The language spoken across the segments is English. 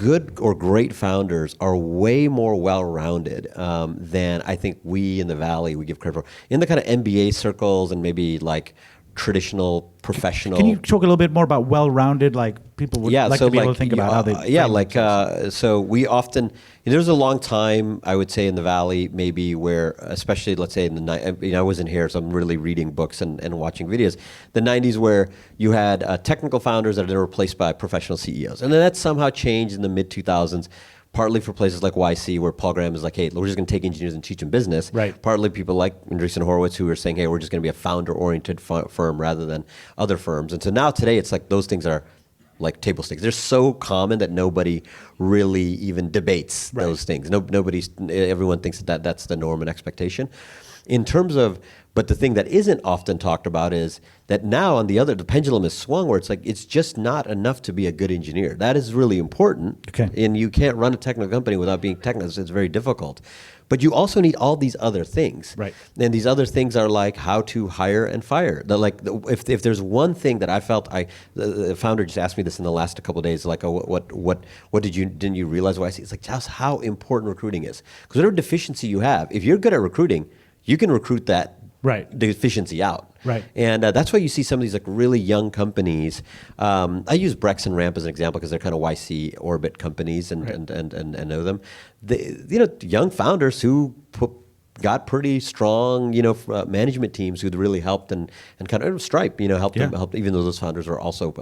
good or great founders are way more well-rounded than I think we in the Valley we give credit for. In the kind of MBA circles and maybe like traditional professional. Can you talk a little bit more about well-rounded, like people would like to be able to think about how they so we often, there's a long time, I would say, in the Valley, maybe where, especially, let's say in the night, I wasn't here, so I'm really reading books and watching videos. The 90s where you had technical founders that are replaced by professional CEOs. And then that somehow changed in the mid-2000s. Partly for places like YC, where Paul Graham is like, hey, we're just going to take engineers and teach them business. Right. Partly people like Andreessen Horowitz who are saying, hey, we're just going to be a founder-oriented firm rather than other firms. And so now today, it's like those things are like table stakes. They're so common that nobody really even debates those things. Everyone thinks that that's the norm and expectation. In terms of, but the thing that isn't often talked about is that now the pendulum is swung where it's like, it's just not enough to be a good engineer. That is really important. Okay. And you can't run a technical company without being technical. It's very difficult. But you also need all these other things. Right. And these other things are like how to hire and fire. If there's one thing that I felt, the founder just asked me this in the last couple of days, like, oh, what didn't you realize why I see? It's like just how important recruiting is. Because whatever deficiency you have, if you're good at recruiting, you can recruit that deficiency out. Right. And that's why you see some of these like really young companies. I use Brex and Ramp as an example because they're kind of YC orbit companies and know them. Young founders who got pretty strong, management teams who'd really helped and kind of Stripe, helped them, even though those founders were also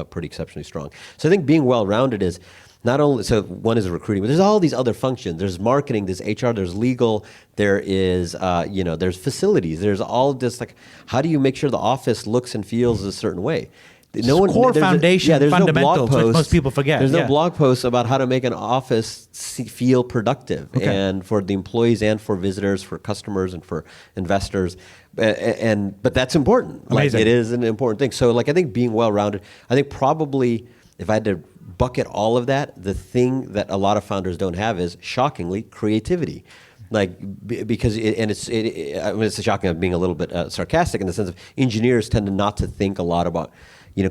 pretty exceptionally strong. So I think being well-rounded is not only, so one is recruiting, but there's all these other functions. There's marketing, there's HR, there's legal, there is, there's facilities. There's all this, like, how do you make sure the office looks and feels a certain way? Core foundation, there's fundamentals, no blog post, which most people forget. There's no blog posts about how to make an office feel productive and for the employees and for visitors, for customers and for investors. But that's important. Amazing. Like, it is an important thing. So like I think being well-rounded, I think probably if I had to bucket all of that, the thing that a lot of founders don't have is shockingly creativity. Like, because it's shocking. I'm being a little bit sarcastic in the sense of engineers tend to not to think a lot about,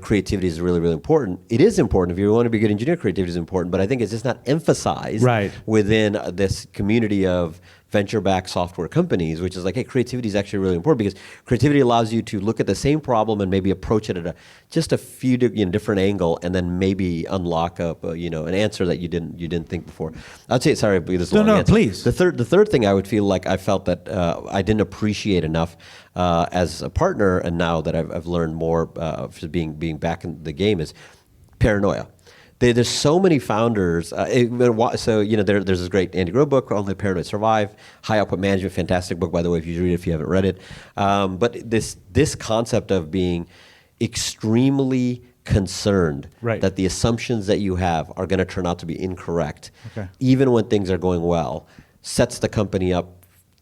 creativity is really, really important. It is important. If you want to be a good engineer, creativity is important. But I think it's just not emphasized within this community of venture-backed software companies, which is like, hey, creativity is actually really important because creativity allows you to look at the same problem and maybe approach it at just a few different angle, and then maybe unlock up an answer that you didn't think before. I'd say, sorry, this long answer. Please. The third thing I felt that I didn't appreciate enough as a partner, and now that I've learned more being back in the game, is paranoia. There's so many founders. There's this great Andy Grove book, Only the Paranoid Survive. High Output Management, fantastic book, by the way, if you read it, if you haven't read it. But this concept of being extremely concerned that the assumptions that you have are going to turn out to be incorrect, even when things are going well, sets the company up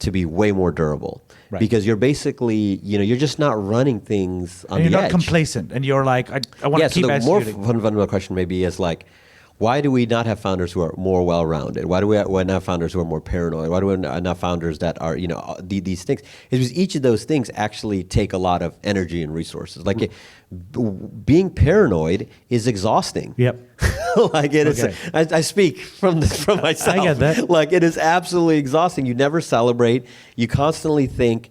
to be way more durable. Because you're basically, you're just not running things on the edge. And you're not complacent, and you're like, I want to keep executing. So the more fundamental question maybe is like, why do we not have founders who are more well-rounded? Why do we not have founders who are more paranoid? Why do we not have founders that are, these things? It's because each of those things actually take a lot of energy and resources. Like being paranoid is exhausting. Yep. Like it is. I speak from myself. I get that. Like it is absolutely exhausting. You never celebrate. You constantly think,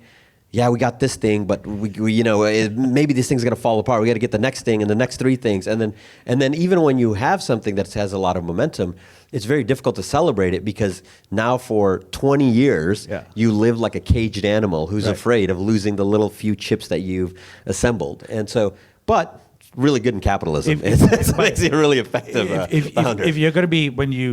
yeah, we got this thing, but maybe this thing's going to fall apart. We got to get the next thing and the next three things, and then even when you have something that has a lot of momentum, it's very difficult to celebrate it because now for 20 years you live like a caged animal who's afraid of losing the little few chips that you've assembled, and so, but really good in capitalism. It makes you a really effective founder. If you're going to be, when you